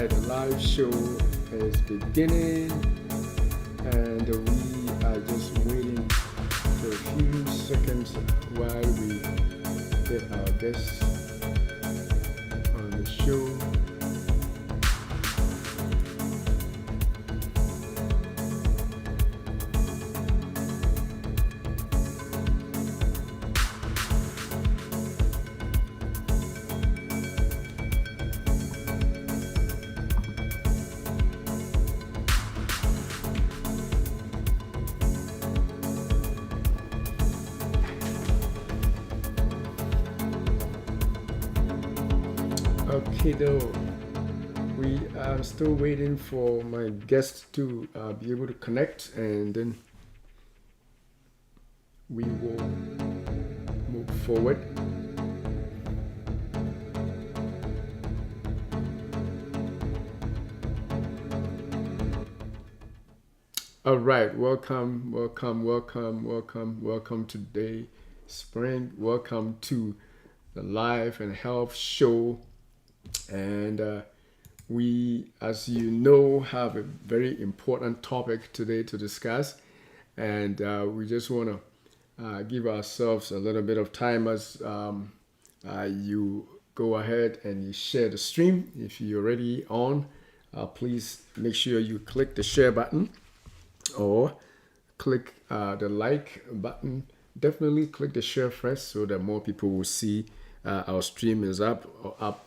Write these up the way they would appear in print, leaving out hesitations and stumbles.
right, the live show is beginning, and we are just waiting for a few seconds while we get our guests on the show. Okay, though, we are still waiting for my guests to be able to connect, and then we will move forward. All right, welcome today, Spring. Welcome to the Life and Health Show. And we, as you know, have a very important topic today to discuss. And we just want to give ourselves a little bit of time as you go ahead and you share the stream. If you're already on, please make sure you click the share button or click the like button. Definitely click the share first so that more people will see our stream is up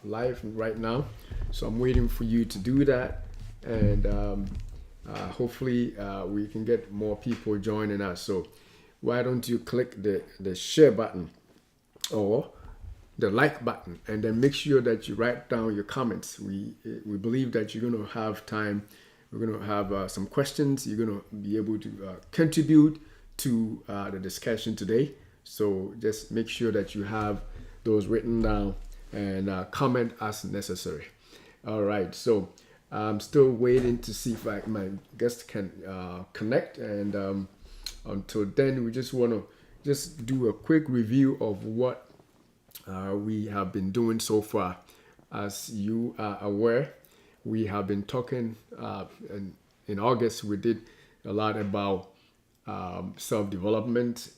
live right now. So I'm waiting for you to do that, and hopefully we can get more people joining us. So why don't you click the share button or the like button, and then make sure that you write down your comments. We believe that you're going to have time. We're going to have some questions. You're going to be able to contribute to the discussion today. So just make sure that you have those written down and comment as necessary. All right, so I'm still waiting to see if my guest can connect, and until then we just want to just do a quick review of what we have been doing so far. As you are aware, we have been talking in August. We did a lot about self-development,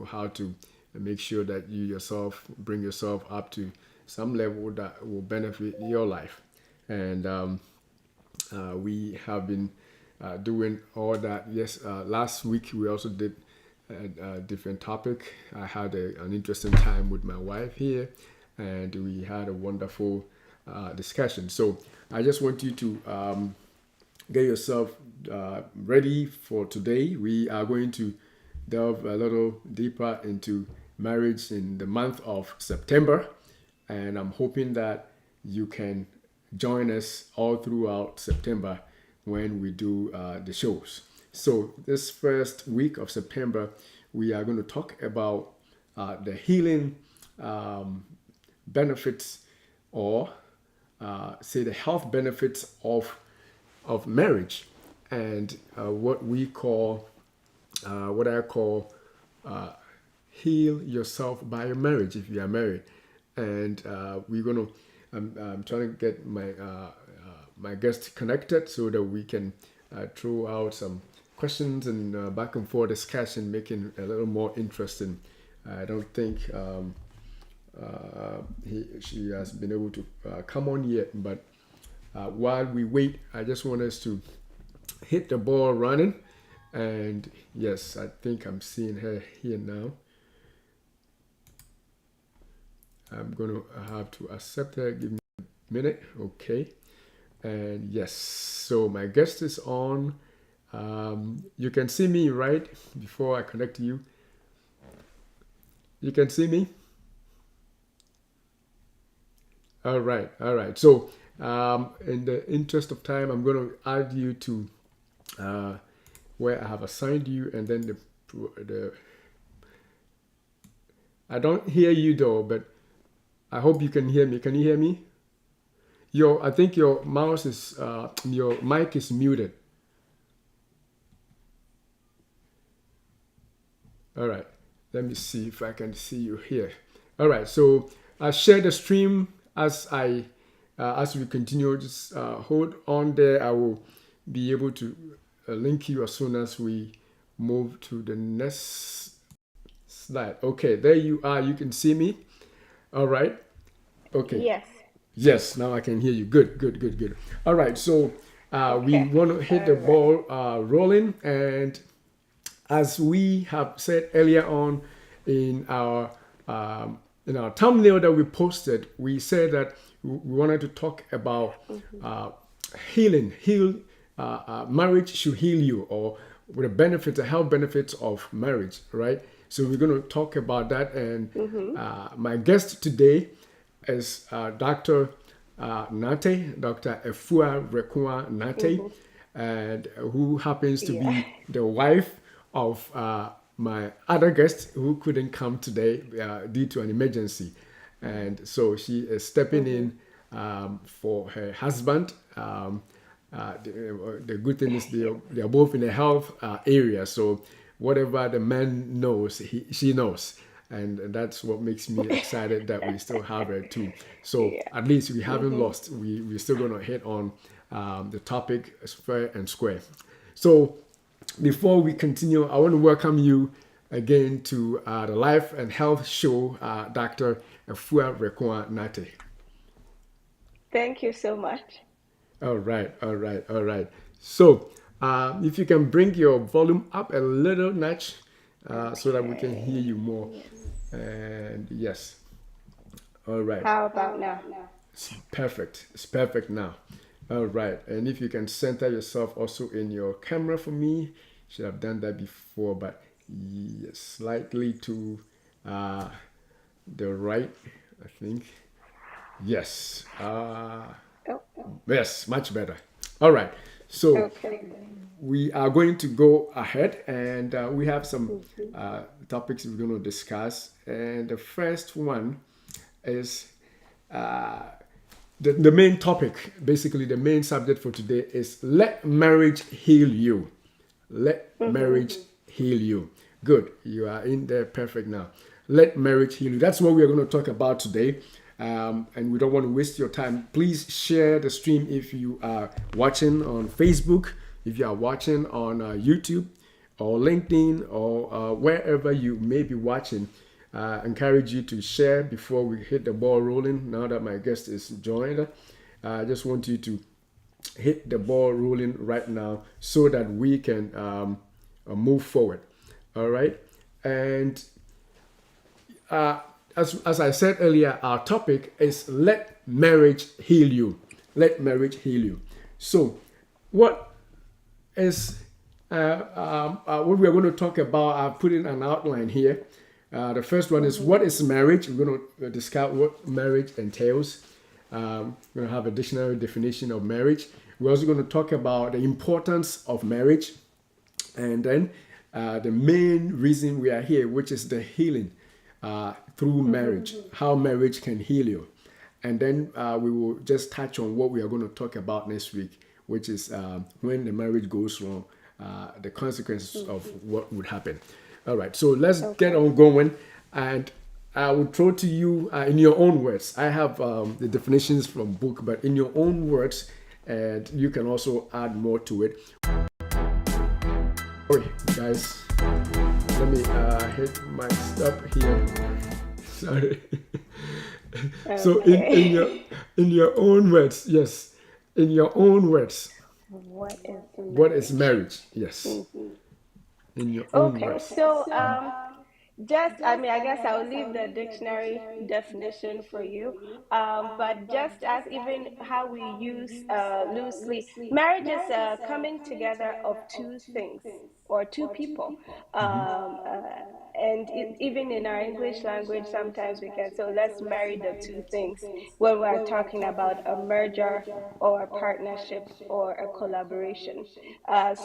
how to make sure that you yourself bring yourself up to some level that will benefit your life. And we have been doing all that. Yes, last week we also did a different topic. I had an interesting time with my wife here, and we had a wonderful discussion. So I just want you to get yourself ready for today. We are going to delve a little deeper into marriage in the month of September, and I'm hoping that you can join us all throughout September when we do the shows. So this first week of September, we are going to talk about the healing benefits, or say the health benefits of marriage, and what I call heal yourself by your marriage if you are married. And we're gonna I'm trying to get my guest connected so that we can throw out some questions and back and forth discussion, making it a little more interesting. I don't think she has been able to come on yet, but while we wait, I just want us to hit the ball running. And yes, I think I'm seeing her here now. I'm going to have to accept her. Give me a minute. Okay. And yes, so my guest is on. You can see me, right? Before I connect to you. You can see me? All right. So in the interest of time, I'm going to add you to where I have assigned you, and then the I don't hear you though, but I hope you can hear me. Can you hear me? I think your mouse is your mic is muted. All right, let me see if I can see you here. All right, so I share the stream as I as we continue, just hold on there. I will be able to link you as soon as we move to the next slide. Okay, there you are. You can see me. All right. Okay. Yes. Yes, now I can hear you. Good, good, good, good. All right, so we Okay. want to hit the All right. ball rolling, and as we have said earlier on in our thumbnail that we posted, we said that we wanted to talk about uh, heal. Marriage should heal you, or with the benefits, the health benefits of marriage, right? So we're going to talk about that, and Mm-hmm. my guest today is Dr. Nate, Dr. Efua Rekua Nate, Mm-hmm. and who happens to Yeah. be the wife of my other guest who couldn't come today due to an emergency. And so she is stepping Mm-hmm. in for her husband. The good thing is they are both in the health area. So whatever the man knows, she knows. And that's what makes me excited that we still have her too. So Yeah. at least we haven't Mm-hmm. lost. We're still going to hit on the topic fair and square. So before we continue, I want to welcome you again to the Life and Health Show, Dr. Efua Rekwa Nate. Thank you so much. All right, all right, all right. So, if you can bring your volume up a little notch so that we can hear Okay. you more. Yes. And yes, all right. How about now? It's perfect. It's perfect now. All right. And if you can center yourself also in your camera for me, should have done that before, but yes, slightly to uh, the right, I think. Yes. Oh, Yes, much better. All right. So okay. we are going to go ahead, and we have some Mm-hmm. topics we're going to discuss. And the first one is uh, the main topic, basically, the main subject for today is let marriage heal you. Let Mm-hmm. marriage heal you. Good. You are in there perfect now. Let marriage heal you. That's what we are going to talk about today. And we don't want to waste your time. Please share the stream if you are watching on Facebook, if you are watching on YouTube or LinkedIn or wherever you may be watching. Encourage you to share before we hit the ball rolling. Now that my guest is joined, I just want you to hit the ball rolling right now so that we can move forward. All right. And uh, as I said earlier, our topic is let marriage heal you. Let marriage heal you. So, what is what we are going to talk about? I've put in an outline here. The first one is Mm-hmm. what is marriage? We're going to discuss what marriage entails. We're going to have a dictionary definition of marriage. We're also going to talk about the importance of marriage, and then the main reason we are here, which is the healing through Mm-hmm. marriage, how marriage can heal you. And then we will just touch on what we are going to talk about next week, which is when the marriage goes wrong, the consequences of Mm-hmm. what would happen. All right, so let's get Okay. on going. And I will throw to you in your own words. I have the definitions from book, but in your own words, and you can also add more to it. Sorry, guys. Let me hit my stop here. Sorry. So Okay. in your own words, yes, in your own words, What is what is marriage? marriage? Yes, Mhm. in your own Okay, words. so just I mean, I guess I'll leave the dictionary definition for you. But just as even how we use loosely, marriage is a coming together of two things or two people. And even in our English language, sometimes we can so let's marry the two things when we're talking about a merger or a partnership or a collaboration.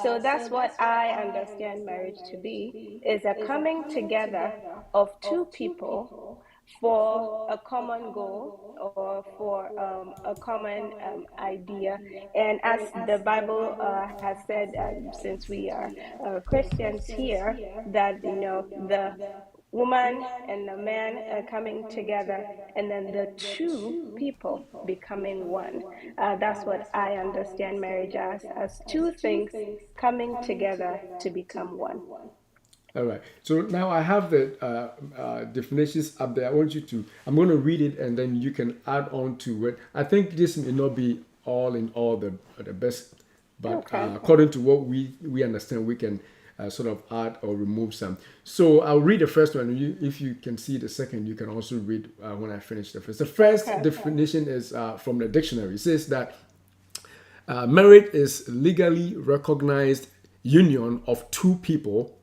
So that's what I understand marriage to be is a coming together of two people for a common goal or for a common idea. And as the Bible has said, since we are Christians here, that you know woman and a man coming together, and then the two people becoming one. That's what I understand marriage as two things coming together to become one. All right. So now I have the definitions up there. I want you to, I'm going to read it and then you can add on to it. I think this may not be all in all the best, but Okay. according to what we understand, we can sort of add or remove some. So I'll read the first one. If you can see the second, you can also read when I finish the first. The first Okay. definition is from the dictionary. It says that marriage is legally recognized union of two people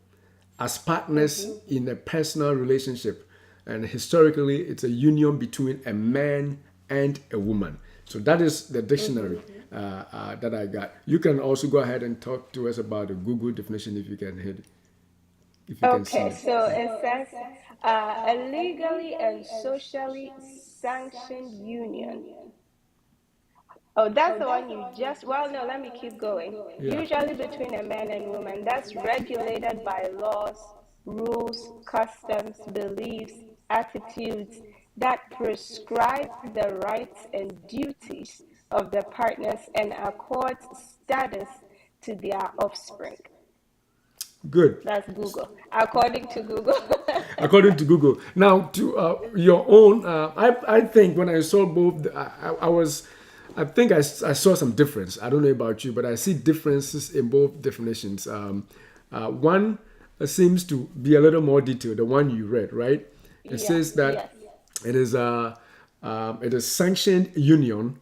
as partners in a personal relationship. And historically, it's a union between a man and a woman. So that is the dictionary that I got. You can also go ahead and talk to us about the Google definition if you can hit it, if you can see Okay, it. so it says a legally and socially sanctioned union. Oh, that's the one you just, well, no, let me keep going. Yeah. Usually between a man and woman, that's regulated by laws, rules, customs, beliefs, attitudes that prescribe the rights and duties of the partners and accords status to their offspring. Good. That's Google, according to Google. According to Google. Now, to your own, I think when I saw both, I was, I think I saw some difference. I don't know about you, but I see differences in both definitions. One seems to be a little more detailed, the one you read, right? It Yes, says that yes. it is sanctioned union,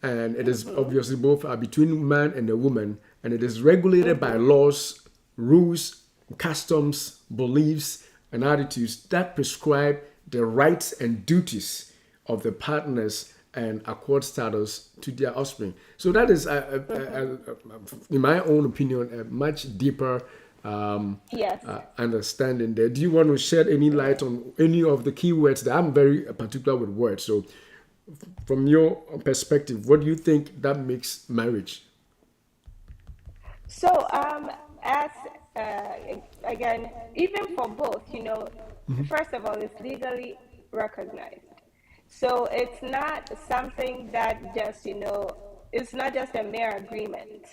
and it is obviously both between man and a woman, and it is regulated by laws, rules, customs, beliefs, and attitudes that prescribe the rights and duties of the partners and accord status to their offspring. So that is, in my own opinion, a much deeper Yes. understanding there. Do you want to shed any light on any of the key words? That I'm very particular with words. So from your perspective, what do you think that makes marriage? So, as again, even for both, first of all, it's legally recognized. So it's not something that just, it's not just a mere agreement.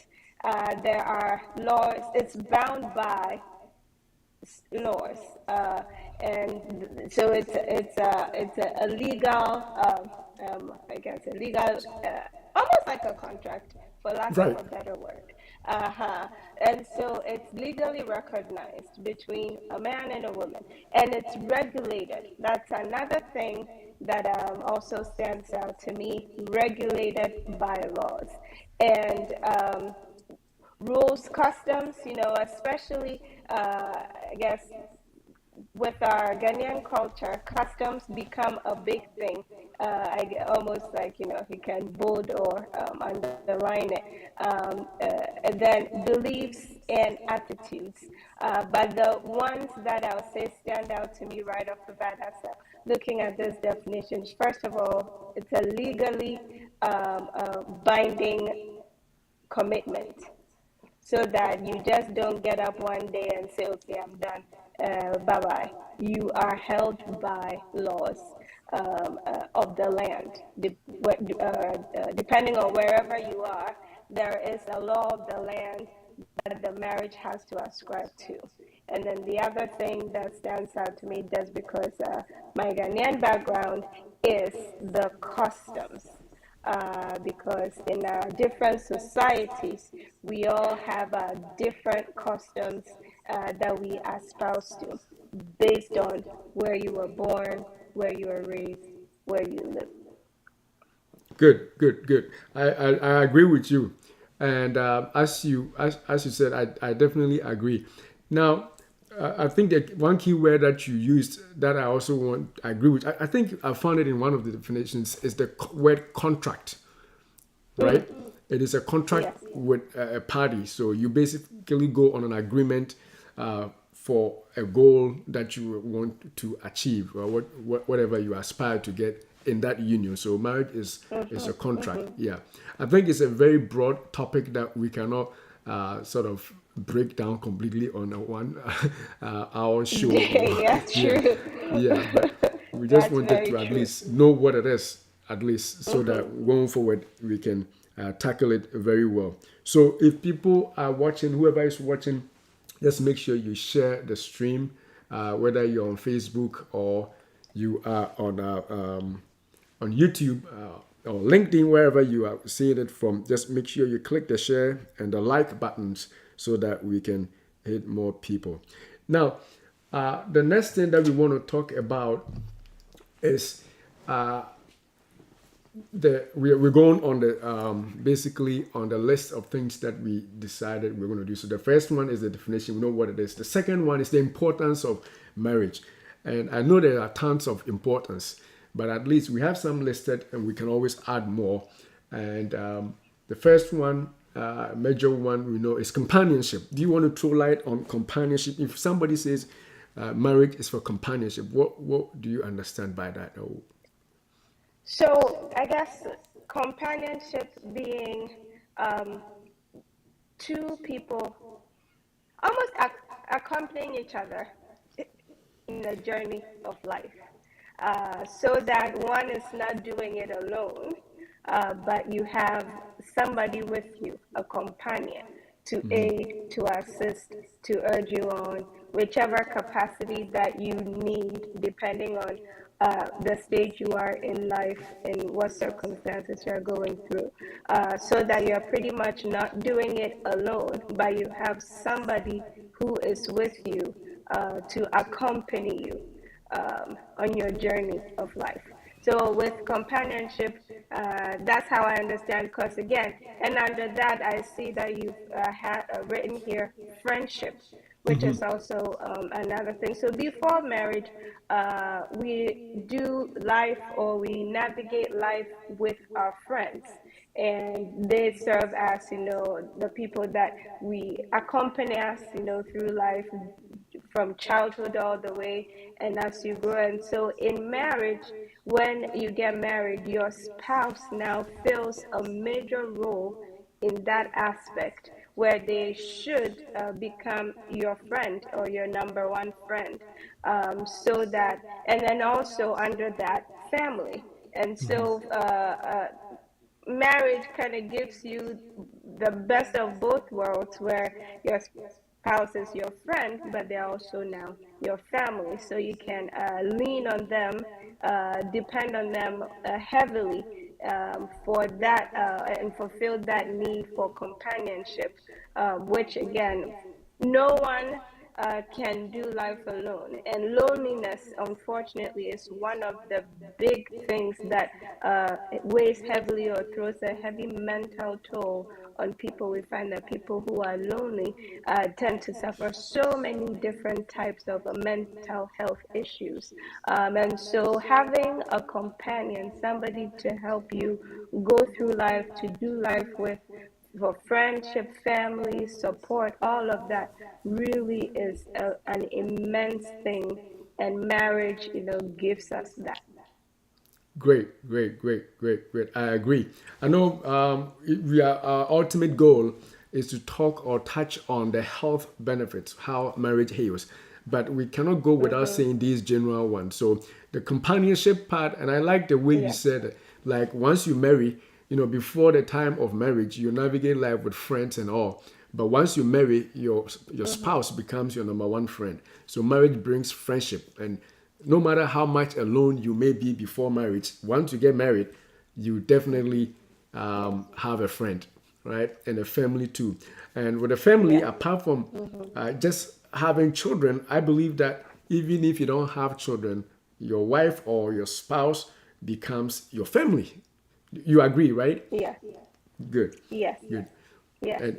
There are laws. It's bound by laws, and so it's a legal, I guess a legal, almost like a contract, for lack of Right. a better word. Uh-huh. And so it's legally recognized between a man and a woman, and it's regulated. That's another thing that also stands out to me, regulated by laws. And rules, customs, especially, I guess, with our Ghanaian culture, customs become a big thing. Almost like, you can bold or underline it. And then beliefs and attitudes. But the ones that I'll say stand out to me right off the bat as looking at these definitions, first of all, it's a legally binding commitment, so that you just don't get up one day and say, okay, I'm done, bye bye. You are held by laws of the land. Depending on wherever you are, there is a law of the land that the marriage has to ascribe to. And then the other thing that stands out to me, just because my Ghanaian background, is the customs, because in our different societies, we all have different customs that we espouse to based on where you were born, where you were raised, where you live. Good, good, good. I agree with you, and as you said, I definitely agree. Now, I think that one key word that you used that I also I agree with. I think I found it in one of the definitions is the word contract, right? It is a contract Yes. with a party, so you basically go on an agreement for a goal that you want to achieve or whatever you aspire to get in that union. So marriage is a contract. Yeah, I think it's a very broad topic that we cannot sort of break down completely on a one hour show. Yeah, Yeah, true. yeah, but we just That's wanted very to at true. least know what it is, at least, so Hmm. that going forward we can tackle it very well. So if people are watching, whoever is watching, just make sure you share the stream, whether you're on Facebook or you are on YouTube or LinkedIn, wherever you are seeing it from. Just make sure you click the share and the like buttons so that we can hit more people. Now, the next thing that we want to talk about is we're going on the basically on the list of things that we decided we're going to do. So the first one is the definition. We know what it is. The second one is the importance of marriage, and I know there are tons of importance, but at least we have some listed, and we can always add more. And the first one, major one, we know is companionship. Do you want to throw light on companionship? If somebody says marriage is for companionship, what do you understand by that? Oh, So I guess companionship being um, two people almost accompanying each other in the journey of life, so that one is not doing it alone, but you have somebody with you, a companion, to aid, to assist, to urge you on, whichever capacity that you need, depending on the stage you are in life and what circumstances you're going through, so that you're pretty much not doing it alone, but you have somebody who is with you to accompany you on your journey of life. So with companionship, that's how I understand. Because again, and under that, I see that you've written here friendship, which is also another thing. So before marriage, we do life or we navigate life with our friends, and they serve as, the people that we accompany us, through life from childhood all the way and as you grow. And so in marriage, when you get married, your spouse now fills a major role in that aspect, where they should become your friend or your number one friend, so that, and then also under that, family. And so marriage kind of gives you the best of both worlds, where your spouse is your friend, but they're also now your family. So you can lean on them, depend on them heavily, for that, and fulfill that need for companionship, which again, no one can do life alone. And loneliness, unfortunately, is one of the big things that weighs heavily or throws a heavy mental toll on people. We find that people who are lonely tend to suffer so many different types of mental health issues. And so having a companion, somebody to help you go through life, to do life with, for friendship, family, support, all of that really is an immense thing. And marriage, gives us that. great, great, great, great, great. I agree. I know our ultimate goal is to talk or touch on the health benefits, how marriage heals. But we cannot go without Hmm. saying these general ones. So the companionship part, and I like the way you Yes. said it. Like once you marry, before the time of marriage, you navigate life with friends and all. But once you marry, your Hmm. spouse becomes your number one friend. So marriage brings friendship, and no matter how much alone you may be before marriage, once you get married, you definitely Yes. have a friend, right? And a family too. And with a family, Yes. apart from Hmm. just having children, I believe that even if you don't have children, your wife or your spouse becomes your family. You agree, right? Yes. Good, Yes. good. Yes. And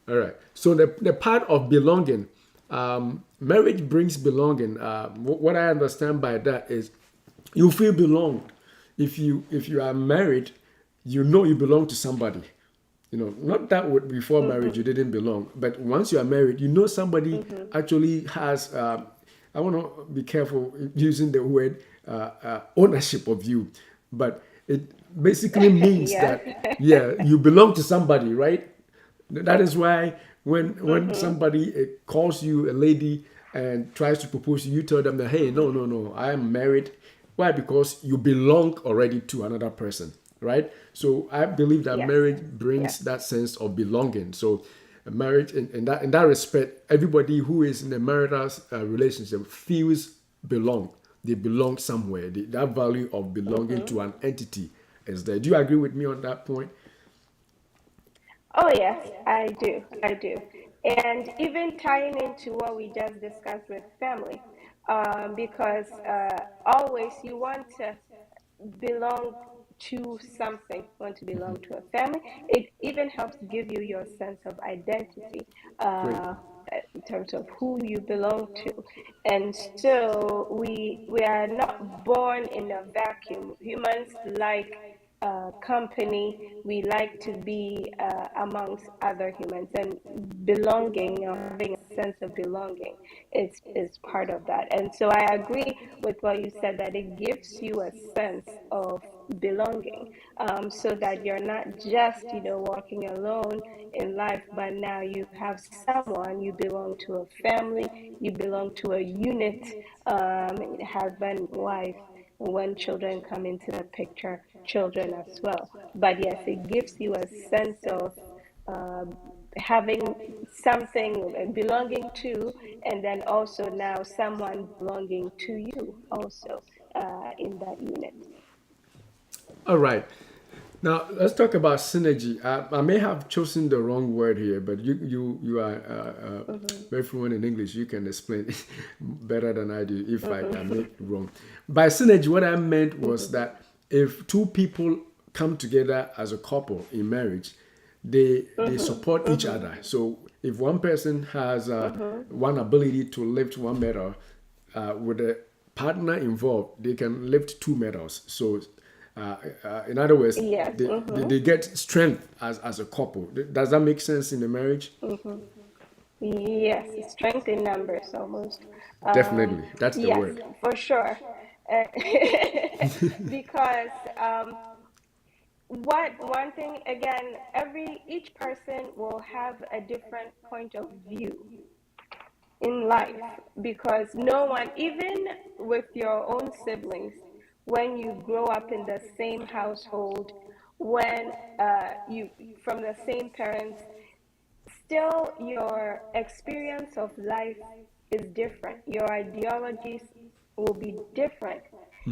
all right. So the part of belonging, marriage brings belonging. What I understand by that is you feel belonged. If you are married, you know you belong to somebody. Not that before marriage Hmm. you didn't belong, but once you are married, you know somebody Hmm. actually has. I want to be careful using the word ownership of you, but it basically means Yes. that yeah, you belong to somebody, right? That is why When somebody calls you a lady and tries to propose to you, you tell them that, hey, no, no, no, I am married. Why? Because you belong already to another person, right? So I believe that Yes. marriage brings Yes. that sense of belonging. So marriage, in that respect, everybody who is in a marital relationship feels belong. They belong somewhere. That value of belonging to an entity is there. Do you agree with me on that point? Oh, yes, I do. I do. And even tying into what we just discussed with family, because always you want to belong to something, want to belong to a family. It even helps give you your sense of identity, Great. uh, in terms of who you belong to. And so we are not born in a vacuum. Humans like company. We like to be amongst other humans, and belonging or having a sense of belonging is part of that. And so I agree with what you said, that it gives you a sense of belonging, so that you're not just, walking alone in life, but now you have someone, you belong to a family, you belong to a unit, husband, wife, when children come into the picture, children as well. But yes, it gives you a sense of um, having something belonging to, and then also now someone belonging to you also in that unit. All right. Now let's talk about synergy. I may have chosen the wrong word here, but you are Hmm. very fluent in English. You can explain it better than I do if I Hmm. make it wrong. By synergy, what I meant was Hmm. that if two people come together as a couple in marriage, they Hmm. support each Hmm. other. So if one person has Hmm. one ability to lift one metal, with a partner involved, they can lift two metals. So in other words, Yes. they get strength as a couple. Does that make sense in the marriage? Hmm. Yes, strength in numbers almost. Definitely, that's the Yes, word. for sure. Uh, because what one thing again, each person will have a different point of view in life, because no one, even with your own siblings, when you grow up in the same household, when you from the same parents, still your experience of life is different. Your ideologies will be different.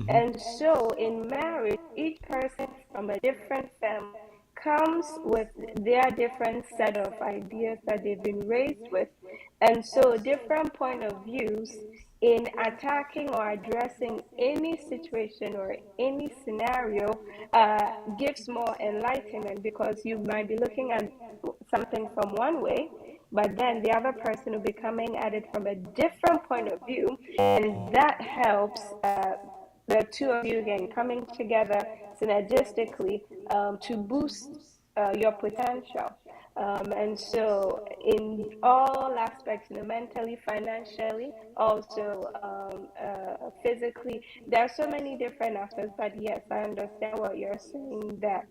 And so in marriage, each person from a different family comes with their different set of ideas that they've been raised with. And so different point of views in attacking or addressing any situation or any scenario gives more enlightenment, because you might be looking at something from one way, but then the other person will be coming at it from a different point of view, and that helps the two of you again coming together synergistically to boost your potential. And so, in all aspects, mentally, financially, also physically, there are so many different aspects. But yes, I understand what you're saying, that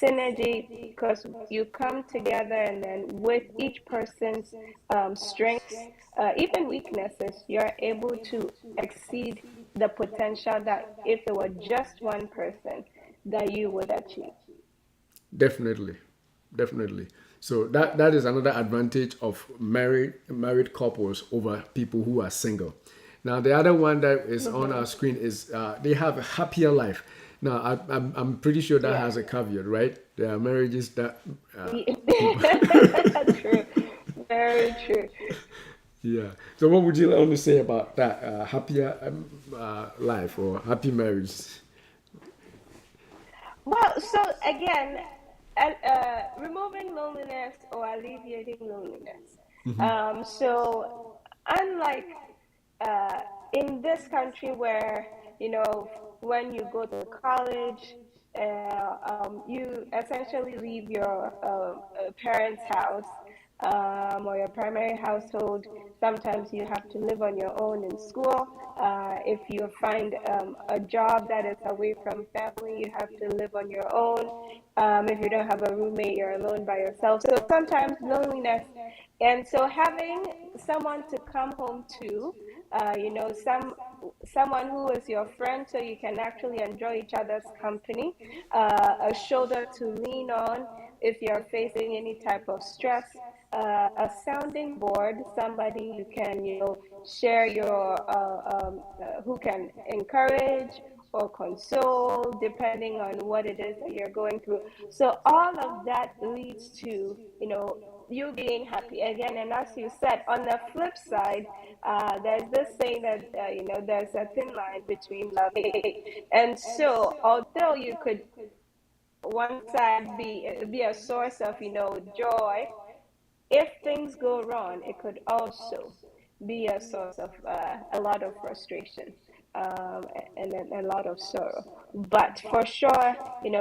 synergy, because you come together and then with each person's strengths, even weaknesses, you're able to exceed the potential that if it were just one person that you would achieve. Definitely, definitely. So that is another advantage of married couples over people who are single. Now the other one that is on our Hmm. screen is they have a happier life. Now I'm pretty sure that Yes. has a caveat, right? There are marriages that people. True. Very true. Yeah. So what would you want to say about that happier life or happy marriage? Well, so again, removing loneliness or alleviating loneliness. So unlike in this country where, when you go to college, you essentially leave your parents' house, or your primary household. Sometimes you have to live on your own in school. If you find a job that is away from family, you have to live on your own. If you don't have a roommate, you're alone by yourself. So sometimes loneliness. And so having someone to come home to, someone who is your friend, so you can actually enjoy each other's company, a shoulder to lean on if you're facing any type of stress, a sounding board, somebody you can, share who can encourage or console, depending on what it is that you're going through. So all of that leads to, you being happy again. And as you said, on the flip side, there's this saying that, there's a thin line between love and hate. And so, although you could one side be a source of, joy, if things go wrong, it could also be a source of a lot of frustration, and a lot of sorrow. But for sure,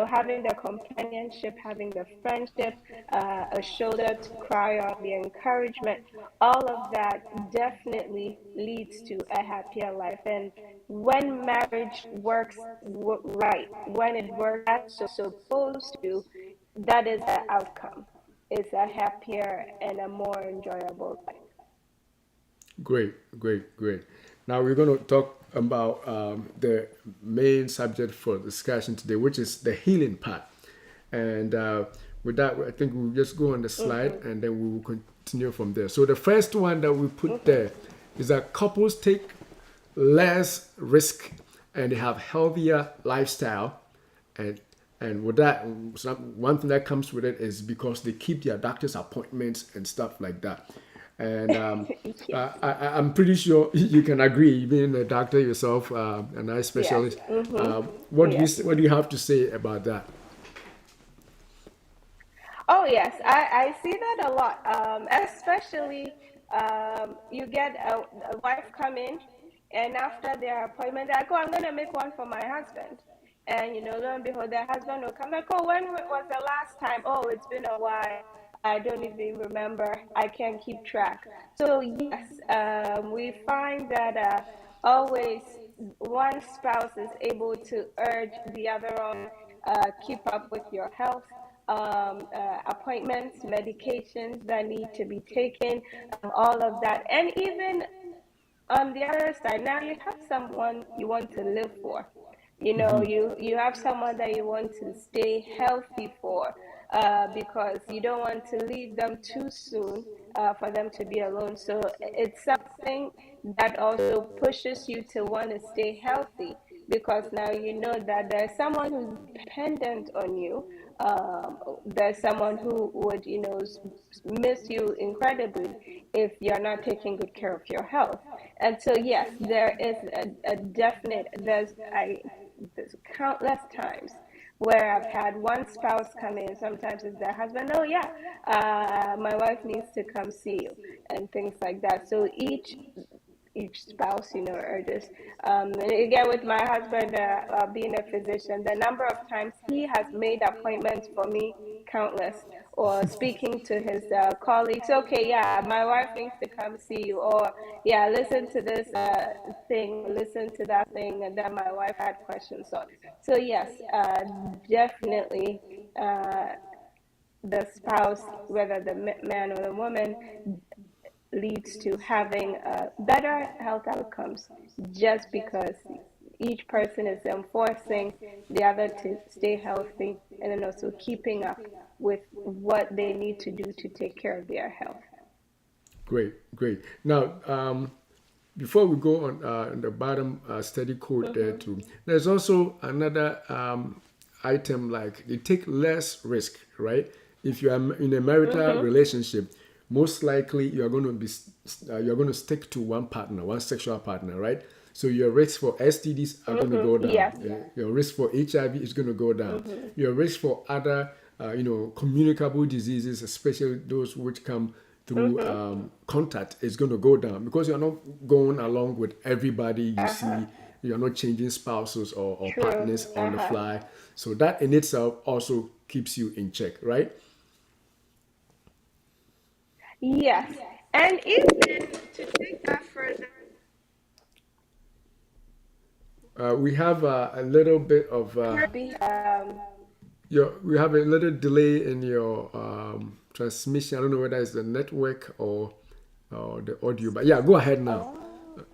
having the companionship, having the friendship, a shoulder to cry on, the encouragement, all of that definitely leads to a happier life. And when marriage works right, when it works as it's supposed to, that is the outcome. It's a happier and a more enjoyable life. Great, great, great. Now we're going to talk about the main subject for discussion today, which is the healing part. And with that, I think we'll just go on the slide Mm-hmm. and then we will continue from there. So the first one that we put Mm-hmm. there is that couples take less risk and they have healthier lifestyle. and and with that, one thing that comes with it is because they keep their doctor's appointments and stuff like that. And Yes. I'm pretty sure you can agree, being a doctor yourself, an eye Yes. specialist. Mm-hmm. What Yes. what do you have to say about that? Oh, yes, I see that a lot. Especially, you get a wife come in, and after their appointment, they're like, "Oh, I'm gonna make one for my husband." And lo and behold, their husband will come like, "Oh, when was the last time? Oh, it's been a while. I don't even remember. I can't keep track." So yes, we find that always one spouse is able to urge the other on, keep up with your health, appointments, medications that need to be taken, all of that. And even on the other side, now you have someone you want to live for. You have someone that you want to stay healthy for, because you don't want to leave them too soon, for them to be alone. So it's something that also pushes you to want to stay healthy, because now you know that there's someone who's dependent on you. There's someone who would, miss you incredibly if you're not taking good care of your health. And so, yes, there is a definite, there's countless times where I've had one spouse come in. Sometimes it's their husband. Oh, yeah, my wife needs to come see you, and things like that. So each spouse, urges. And again, with my husband being a physician, the number of times he has made appointments for me, countless, or speaking to his colleagues. Okay, yeah, my wife needs to come see you, or yeah, listen to this thing, listen to that thing, and then my wife had questions on. So yes, definitely. The spouse, whether the man or the woman, leads to having better health outcomes, just because each person is enforcing the other to stay healthy, and then also keeping up with what they need to do to take care of their health. Great, great. Now, before we go on the bottom study code there Mm-hmm. too, there's also another item like they take less risk, right? If you are in a marital Mm-hmm. relationship, most likely you are going to be you're going to stick to one partner, one sexual partner, right? So your risk for STDs are going to go Mm-hmm. down. Yes. Your risk for HIV is going to go down. Mm-hmm. Your risk for other, communicable diseases, especially those which come through Mm-hmm. contact, is going to go down because you're not going along with everybody you Uh-huh. see. You're not changing spouses or True. partners on the Uh-huh. fly. So that in itself also keeps you in check, right? Yes. And even to take that further, We have a little bit of be we have a little delay in your transmission. I don't know whether it's the network or the audio, but yeah, go ahead now. oh,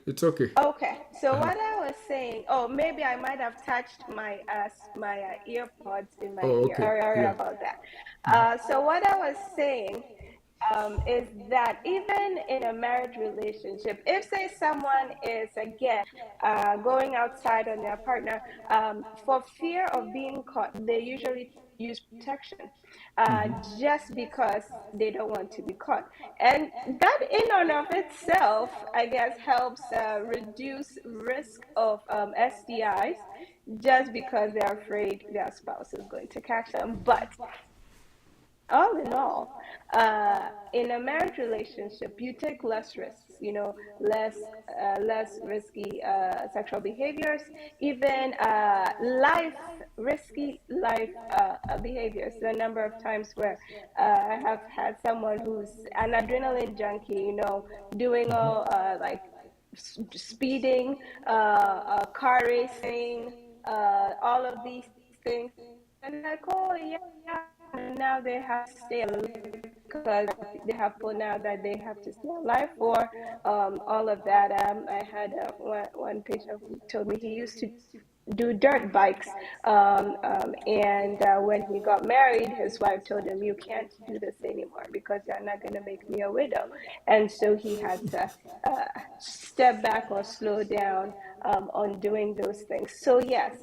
It's okay. okay. So Uh-huh. what I was saying, oh, maybe I might have touched my earpods in my Oh, ear. okay. Sorry Yeah. about that. So what I was saying is that even in a marriage relationship, if say someone is again going outside on their partner for fear of being caught, they usually use protection just because they don't want to be caught. And that in and of itself, I guess, helps reduce risk of STIs just because they're afraid their spouse is going to catch them. But all in all, in a marriage relationship, you take less risks, less risky sexual behaviors, even life risky life behaviors. The number of times where I have had someone who's an adrenaline junkie, doing all like speeding, car racing, all of these things. And like, oh yeah, now they have to stay alive because they have put now that they have to stay alive for all of that. I had one patient who told me he used to do dirt bikes. And when he got married, his wife told him, "You can't do this anymore because you're not going to make me a widow." And so he had to step back or slow down on doing those things. So, yes,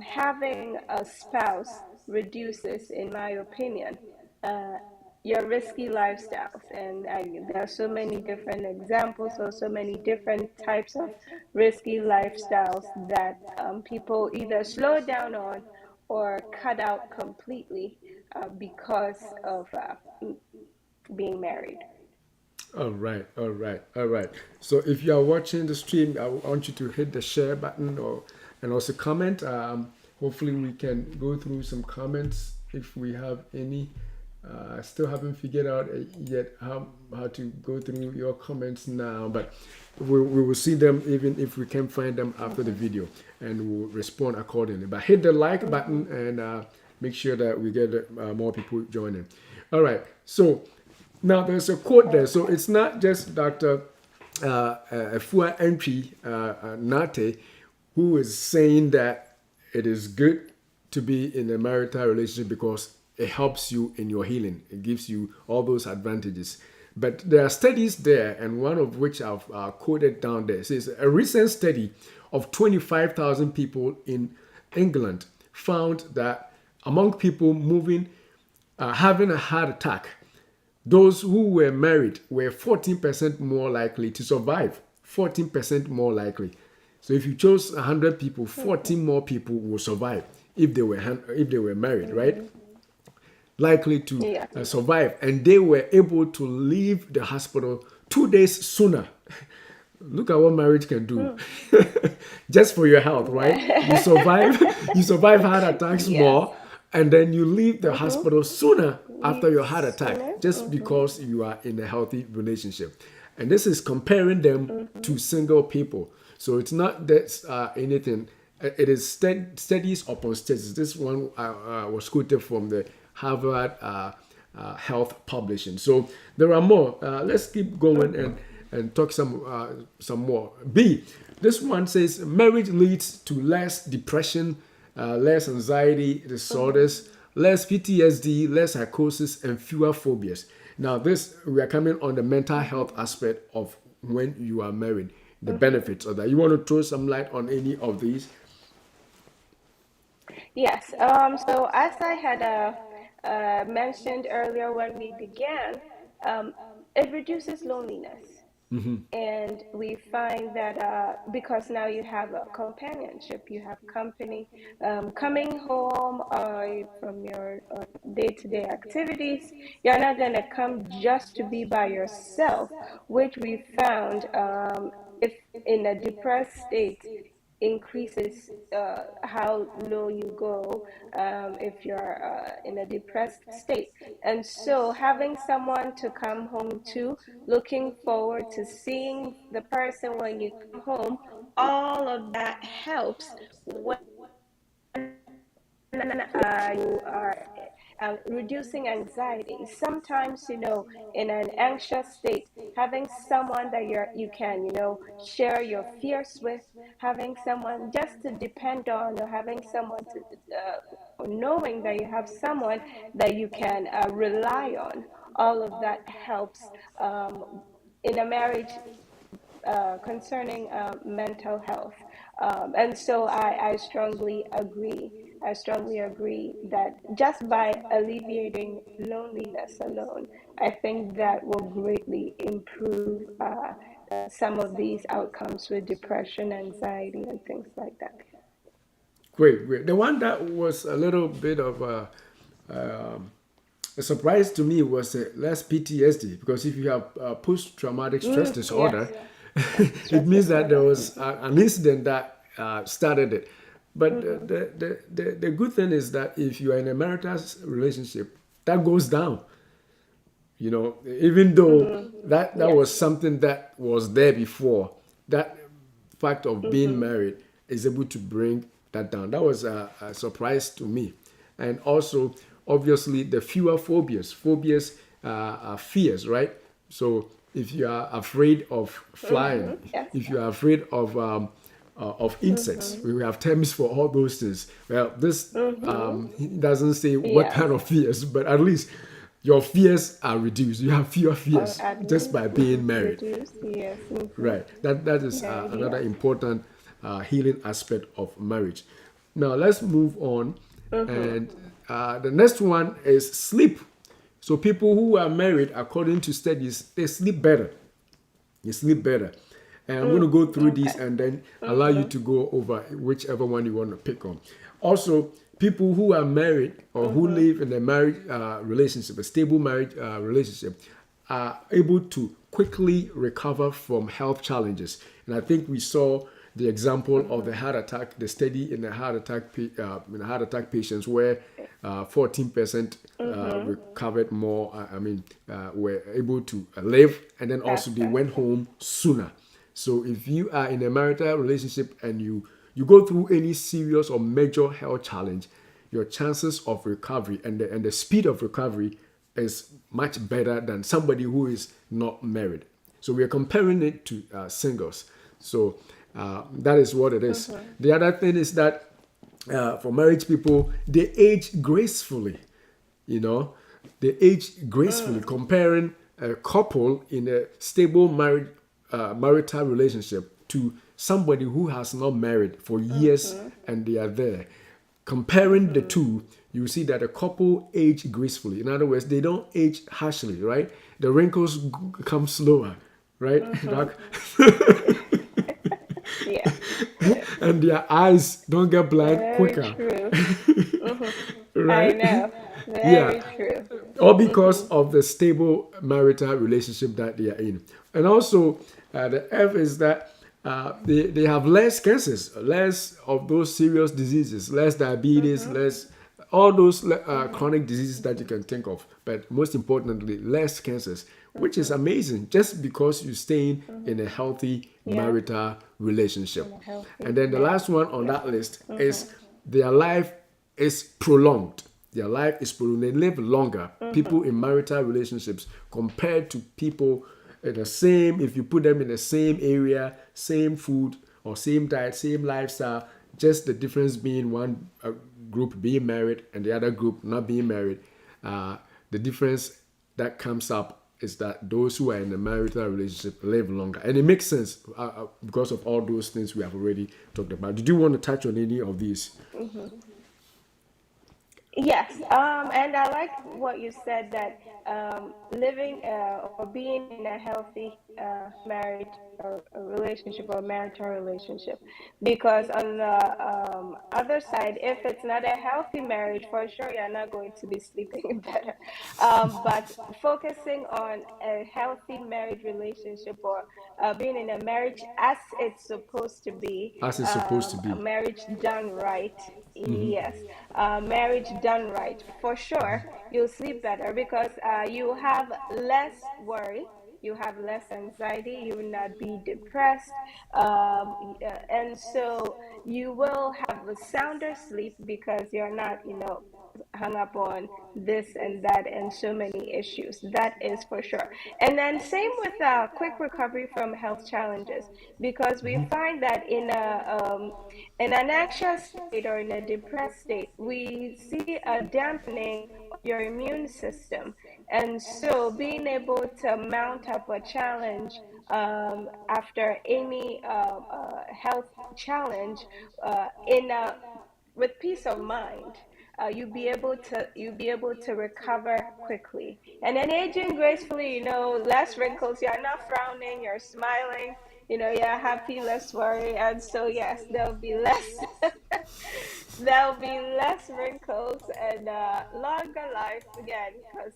having a spouse reduces, in my opinion, uh, your risky lifestyles. And there are so many different examples or so many different types of risky lifestyles that people either slow down on or cut out completely because of being married. All right, all right, all right. So if you are watching the stream, I want you to hit the share button and also comment. Hopefully, we can go through some comments if we have any. I still haven't figured out yet how to go through your comments now, but we will see them even if we can find them after the video, and we'll respond accordingly. But hit the like button and make sure that we get more people joining. All right, so now there's a quote there, so it's not just Dr. Fua Entry Nate who is saying that it is good to be in a marital relationship because it helps you in your healing. It gives you all those advantages. But there are studies there, and one of which I've quoted down there says a recent study of 25,000 people in England found that among people having a heart attack, those who were married were 14% more likely to survive. 14% more likely. So if you chose 100 people, 14 more people will survive if they were married, right? Mm-hmm. Likely to Yeah. survive, and they were able to leave the hospital 2 days sooner. Look at what marriage can do. Mm. Just for your health, right? You Yeah. survive, you survive heart attacks Yes. more, and then you leave the Mm-hmm. hospital sooner after Leave your heart sooner. attack, just Mm-hmm. because you are in a healthy relationship. And this is comparing them Mm-hmm. to single people. So it's not that anything. It is studies upon studies. This one was quoted from the Harvard Health Publishing. So there are more. Let's keep going Mm-hmm. and talk some more. B. This one says marriage leads to less depression, less anxiety Mm-hmm. disorders, less PTSD, less psychosis, and fewer phobias. Now, this we are coming on the mental Mm-hmm. health aspect of when you are married, the Mm-hmm. benefits of that. You want to throw some light on any of these? Yes. So as I had mentioned earlier when we began, um, it reduces loneliness. And we find that because now you have a companionship, you have company coming home from your day-to-day activities. You're not going to come just to be by yourself, which we found if in a depressed state. increases how low you go if you're in a depressed state. And so, having someone to come home to, looking forward to seeing the person when you come home, all of that helps when you are reducing anxiety. Sometimes, in an anxious state, having someone that you can, share your fears with, having someone just to depend on, or having someone to, knowing that you have someone that you can rely on, all of that helps in a marriage concerning mental health. And so I strongly agree. I strongly agree that just by alleviating loneliness alone, I think that will greatly improve some of these outcomes with depression, anxiety, and things like that. Great, great. The one that was a little bit of a surprise to me was less PTSD, because if you have post traumatic stress Yes, disorder, it stress means that there disorder. was an incident that started it. But the good thing is that if you are in a marital relationship, that goes down. Even though that Yes. was something that was there before, that fact of being married is able to bring that down. That was a surprise to me. And also, obviously, the fewer phobias are fears, right? So if you are afraid of flying, Yes. if you are afraid of insects, we have terms for all those things. Well, this doesn't say what Yes. kind of fears, but at least your fears are reduced. You have fewer Or fears at just least by being married. reduce. Yes. Right. That is There you another go. important healing aspect of marriage. Now let's move on, and the next one is sleep. So people who are married, according to studies, they sleep better. They sleep better. And I'm going to go through these Okay. and then allow you to go over whichever one you want to pick on. Also, people who are married or who live in a marriage relationship, a stable marriage relationship, are able to quickly recover from health challenges. And I think we saw the example of the heart attack, the study in the heart attack patients where 14% recovered more. Were able to live, and then also they Faster. went home sooner. So if you are in a marital relationship and you go through any serious or major health challenge, your chances of recovery and the speed of recovery is much better than somebody who is not married. So we are comparing it to singles. So that is what it is. The other thing is that for marriage people, they age gracefully. You know, they age gracefully. Comparing a couple in a stable marital relationship to somebody who has not married for years and they are there. Comparing the two, you see that a couple age gracefully. In other words, they don't age harshly, right? The wrinkles come slower, right? Doc? Yes. And their eyes don't get blind Very quicker, true. hmm I right? know. Yeah, Very true. all because of the stable marital relationship that they are in. And also, the F is that they have less cancers, less of those serious diseases, less diabetes, less all those chronic diseases that you can think of. But most importantly, less cancers, which is amazing just because you're staying in a healthy Yeah. marital relationship. In a healthy And then the last marriage. one on Yeah. that list is their life is prolonged. Their life is prolonged. They live longer. People in marital relationships compared to people in the same, if you put them in the same area, same food or same diet, same lifestyle, just the difference being one group being married and the other group not being married. The difference that comes up is that those who are in a marital relationship live longer. And it makes sense because of all those things we have already talked about. Did you want to touch on any of these? Yes, and I like what you said that living or being in a healthy marriage or a relationship or marital relationship. Because on the other side, if it's not a healthy marriage, for sure you're not going to be sleeping better. But focusing on a healthy marriage relationship or being in a marriage as it's supposed to be, As it's supposed to a be. marriage done right. Yes, marriage done right. For sure, you'll sleep better because you have less worry, you have less anxiety, you will not be depressed, and so you will have a sounder sleep because you're not, hung up on this and that and so many issues. That is for sure. And then same with quick recovery from health challenges, because we find that in an anxious state or in a depressed state, we see a dampening of your immune system. And so being able to mount up a challenge after any health challenge in a with peace of mind, you be able to recover quickly, and then aging gracefully. Less wrinkles. You're not frowning. You're smiling. You're happy, less worry, and so yes, there'll be less. There'll be less wrinkles and longer life again, because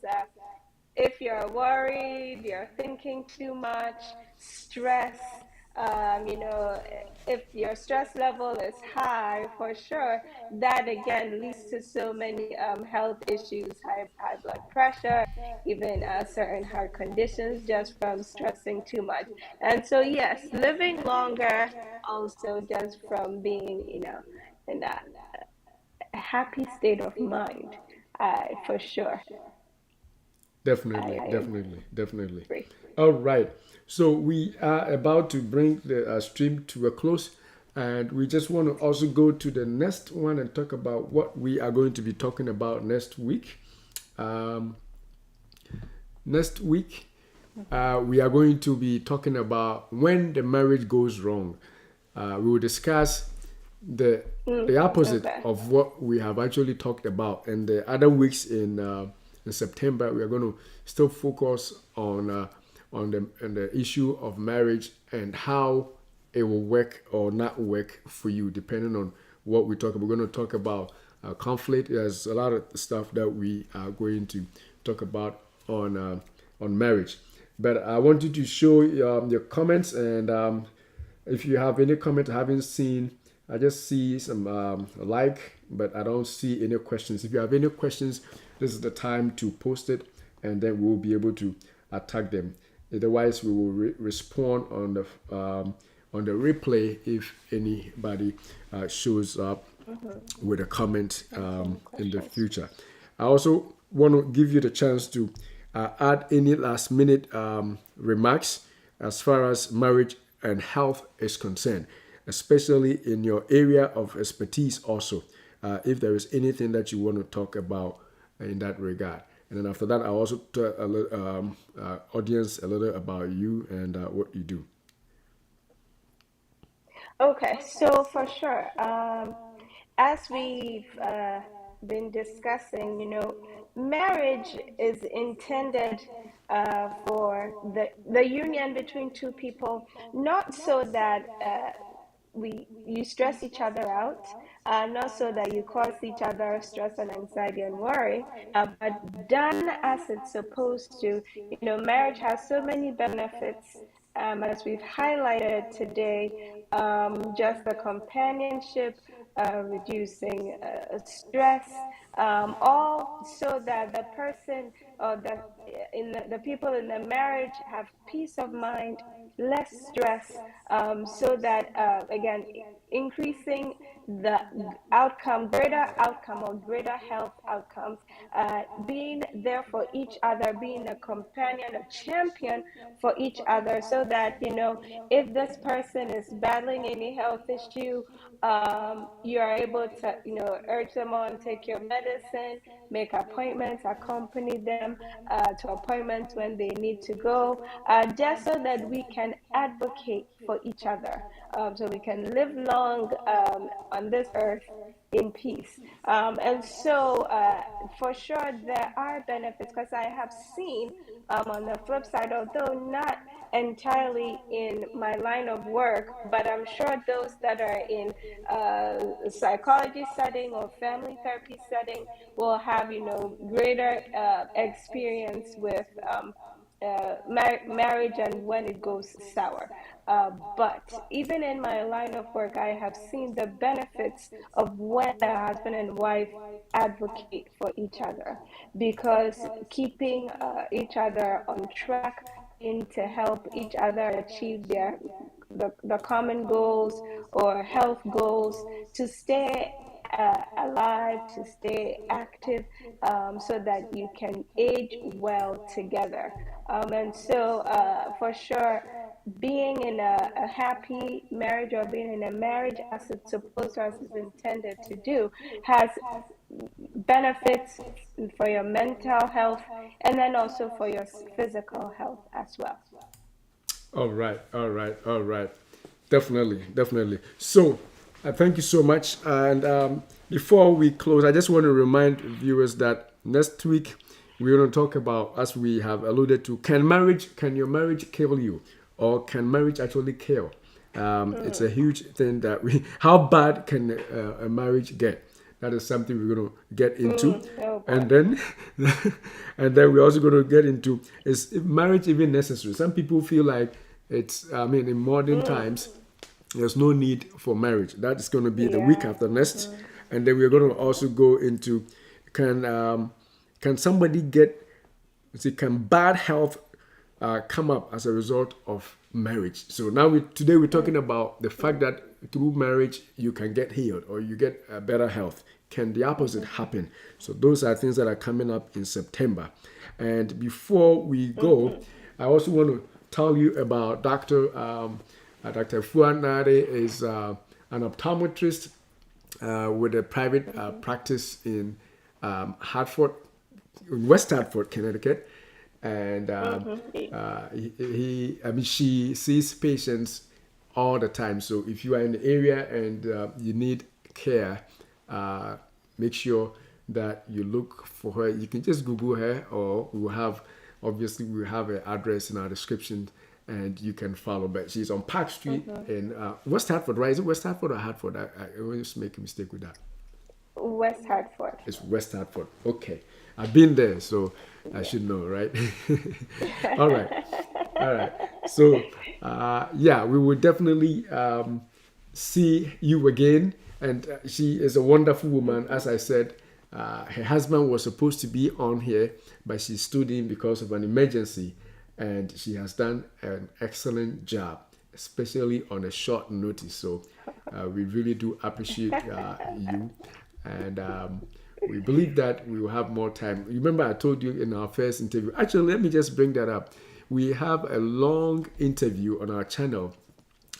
if you're worried, you're thinking too much, stress, if your stress level is high, for sure, that again leads to so many health issues, high blood pressure, even certain heart conditions just from stressing too much. And so, yes, living longer also just from being, in a happy state of mind. For sure, Definitely, I definitely, definitely. agree. All right. So we are about to bring the stream to a close, and we just want to also go to the next one and talk about what we are going to be talking about next week. Um, Next week, we are going to be talking about when the marriage goes wrong. We will discuss the the opposite Okay. of what we have actually talked about. And the other weeks in September, we are going to still focus on the issue of marriage and how it will work or not work for you, depending on what we talk about. We're going to talk about conflict. There's a lot of stuff that we are going to talk about on marriage. But I want you to show your comments, and if you have any comment I haven't seen, I just see some like, but I don't see any questions. If you have any questions, this is the time to post it, and then we'll be able to attack them. Otherwise, we will respond on the replay if anybody shows up with a comment Answering in the questions. future. I also want to give you the chance to add any last minute remarks as far as marriage and health is concerned, especially in your area of expertise also. If there is anything that you want to talk about in that regard. And then after that, I'll also tell audience a little about you and what you do. Okay, so for sure, as we've been discussing, marriage is intended for the union between two people, not so that you stress each other out, not so that you cause each other stress and anxiety and worry, but done as it's supposed to. Marriage has so many benefits, as we've highlighted today, just the companionship, reducing stress, all so that the person or the people in the marriage have peace of mind, less stress, so that again, increasing the outcome, greater outcome or greater health outcomes, being there for each other, being a companion, a champion for each other, so that if this person is battling any health issue, you are able to urge them on, take your medicine, make appointments, accompany them to appointments when they need to go, just so that we can advocate for each other, so we can live long on this earth, in peace. And so, for sure, there are benefits because I have seen, on the flip side, although not entirely in my line of work, but I'm sure those that are in psychology setting or family therapy setting will have, greater experience with marriage and when it goes sour. But even in my line of work, I have seen the benefits of when a husband and wife advocate for each other, because keeping each other on track in to help each other achieve the common goals or health goals, to stay alive, to stay active, so that you can age well together. And so, for sure, being in a happy marriage, or being in a marriage as it's supposed to, as it's intended to do, has benefits for your mental health and then also for your physical health as well. All right, all right, all right. Definitely, definitely. So, thank you so much. And before we close, I just want to remind viewers that next week we're going to talk about, as we have alluded to, can your marriage kill you, or can marriage actually kill? It's a huge thing that how bad can a marriage get? That is something we're going to get into. Oh And boy. then and then we're also going to get into, is marriage even necessary? Some people feel like it's, I mean, in modern times there's no need for marriage. That's going to be the week Yeah. after next. And then we're going to also go into, can somebody get, see, can bad health come up as a result of marriage? So now today we're talking about the fact that through marriage you can get healed or you get better health. Can the opposite happen? So those are things that are coming up in September. And before we go, I also want to tell you about Dr. Fuan Nade is an optometrist with a private practice in Hartford, West Hartford, Connecticut. And I mean, she sees patients all the time. So if you are in the area and you need care, make sure that you look for her. You can just Google her, or we'll have an address in our description, and you can follow. But she's on Park Street in West Hartford, right? Is it West Hartford or Hartford? I always make a mistake with that. West Hartford. It's West Hartford. Okay. I've been there, so I Yeah. should know, right? All right. All right. So, yeah, we will definitely see you again. And she is a wonderful woman. As I said, her husband was supposed to be on here, but she stood in because of an emergency. And she has done an excellent job, especially on a short notice. So, we really do appreciate you. And we believe that we will have more time. Remember, I told you in our first interview. Actually, let me just bring that up. We have a long interview on our channel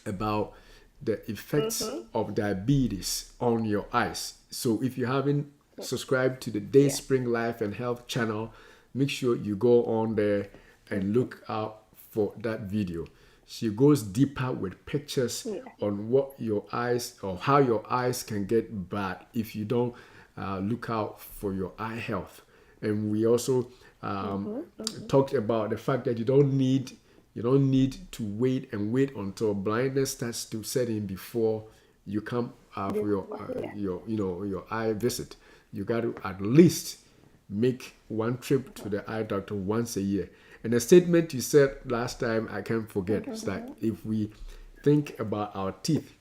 about the effects of diabetes on your eyes. So if you haven't subscribed to the Yeah. Dayspring Life and Health channel, make sure you go on there and look out for that video. She goes deeper with pictures Yeah. on what your eyes, or how your eyes can get bad if you don't look out for your eye health. And we also talked about the fact that you don't need to wait until blindness starts to set in before you come for Yeah. your eye visit. You got to at least make one trip to the eye doctor once a year. And the statement you said last time, I can't forget. It's like, if we think about our teeth,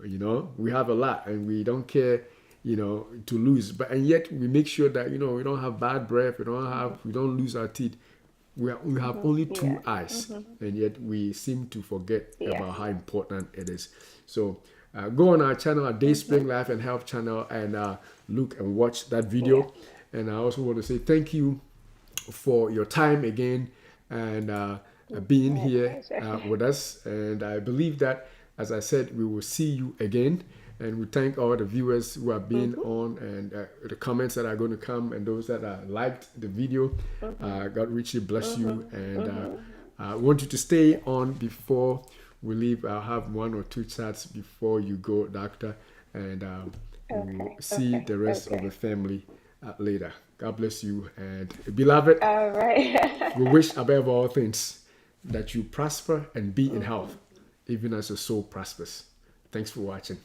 we have a lot and we don't care, to lose. And yet we make sure that, we don't have bad breath, we don't lose our teeth. We have only two Yeah. eyes, and yet we seem to forget Yes. about how important it is. So go on our channel, our Dayspring Life and Health channel, and look and watch that video. Yeah. And I also want to say thank you for your time again, and being My here pleasure. with us. And I believe that, as I said, we will see you again. And we thank all the viewers who have been on, and the comments that are going to come, and those that liked the video. God richly bless you. And I want you to stay on before we leave. I'll have one or two chats before you go, Doctor. And We'll Okay. see Okay. the rest of Okay. the family later. God bless you. And beloved, All right. we wish above all things that you prosper and be in Mhm. health, even as your soul prospers. Thanks for watching.